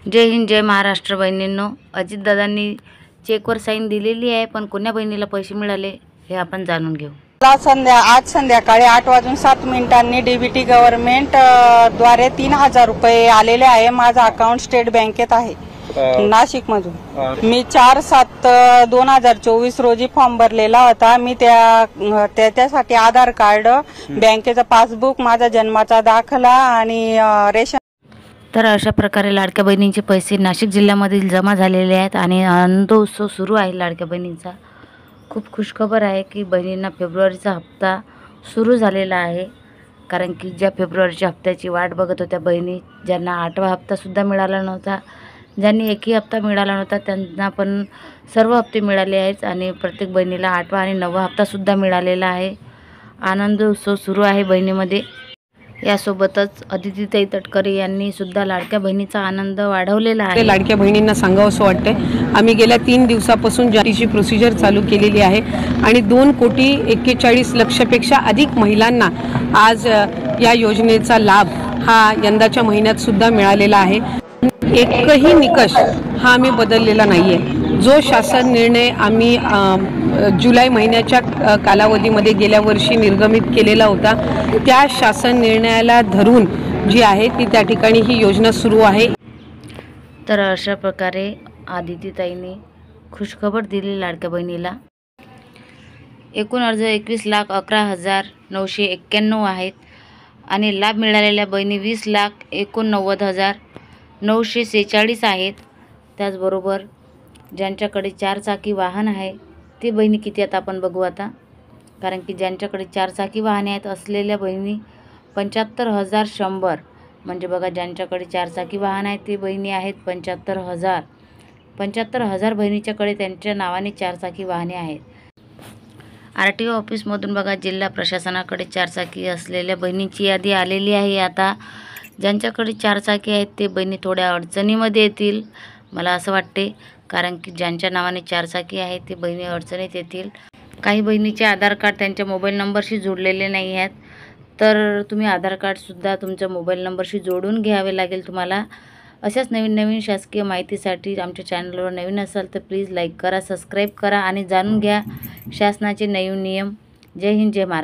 जय हिंद जय महाराष्ट्र बहिणींनो, अजितदादांनी चेकवर साईन दिलेली आहे, पण कोण्या बहिणीला पैसे मिळाले हे आपण जाणून घेऊ. आज संध्याकाळी 8:07 डीबीटी गव्हर्नमेंट द्वारे 3000 रुपये आलेले आहे. माझा अकाउंट स्टेट बँकेत आहे नाशिक मधून. मी 4/7/2024 रोजी फॉर्म भरलेला होता. मी त्यासाठी आधार कार्ड, बँकेचं पासबुक, माझा जन्माचा दाखला आणि रेशन. तर अशा प्रकारे लाडक्या बहिणींचे पैसे नाशिक जिल्ह्यामधील जमा झालेले आहेत आणि आनंद उत्सव सुरू आहे लाडक्या बहिणींचा. खूप खुशखबर आहे की बहिणींना फेब्रुवारीचा हप्ता सुरू झालेला आहे. कारण की ज्या फेब्रुवारीच्या हप्त्याची वाट बघत होत्या बहिणी, ज्यांना 8वा हप्तासुद्धा मिळाला नव्हता, ज्यांनी एकही हप्ता मिळाला नव्हता, त्यांना पण सर्व हप्ते मिळाले आहेत आणि प्रत्येक बहिणीला 8वा आणि 9वा हप्तासुद्धा मिळालेला आहे. आनंद उत्सव सुरू आहे बहिणीमध्ये. यासोबतच अदितीताई तटकरे यांनी सुद्धा लाडक्या बहिणीचा आनंद वाढवलेला आहे. लाडक्या बहिणींना सांगावंसं वाटतंय, आम्ही गेल्या 3 दिवसापासून जातीची प्रोसिजर चालू केलेली आहे आणि 2,41,00,00,000पेक्षा अधिक महिलांना आज या योजनेचा लाभ हा यंदाच्या महिन्यात सुद्धा मिळालेला आहे. एकही निकष हा आम्ही बदललेला नाहीये. जो शासन निर्णय आम्ही जुलै महिन्याच्या कालावधीमध्ये गेल्या वर्षी निर्गमित केलेला होता, त्या शासन निर्णयाला धरून जी आहे ती त्या ठिकाणी ही योजना सुरू आहे. तर अशा प्रकारे आदितीताईंनी खुशखबर दिली लाडक्या बहिणीला. एकूण अर्ज 21,11,991 आहेत आणि लाभ मिळालेल्या बहिणी 20,89,946 आहेत. त्याचबरोबर ज्यांच्याकडे 4 चाकी वाहन आहे ते बहिणी किती आहेत आपण बघू आता. कारण की ज्यांच्याकडे 4 चाकी वाहने आहेत असलेल्या बहिणी 75,100, म्हणजे बघा ज्यांच्याकडे 4 चाकी वाहन आहेत ते बहिणी आहेत 75,000 बहिणीच्याकडे त्यांच्या नावाने 4 चाकी वाहने आहेत. RTO ऑफिसमधून बघा जिल्हा प्रशासनाकडे 4 चाकी असलेल्या बहिणींची यादी आलेली आहे. आता ज्यांच्याकडे 4 चाकी आहेत ते बहिणी थोड्या अडचणीमध्ये येतील मला असं वाटते. कारण की ज्यांच्या नावाने 4 चाकी आहे ते बहिणी अडचणीत येतील. काही बहिणीचे आधार कार्ड त्यांच्या मोबाईल नंबरशी जोडलेले नाही आहेत, तर तुम्ही आधार कार्डसुद्धा तुमच्या मोबाईल नंबरशी जोडून घ्यावे लागेल तुम्हाला. अशाच नवीन शासकीय माहितीसाठी आमच्या चॅनलवर नवीन असाल तर प्लीज लाईक करा, सबस्क्राईब करा आणि जाणून घ्या शासनाचे नवीन नियम. जय हिंद जय महाराष्ट्र.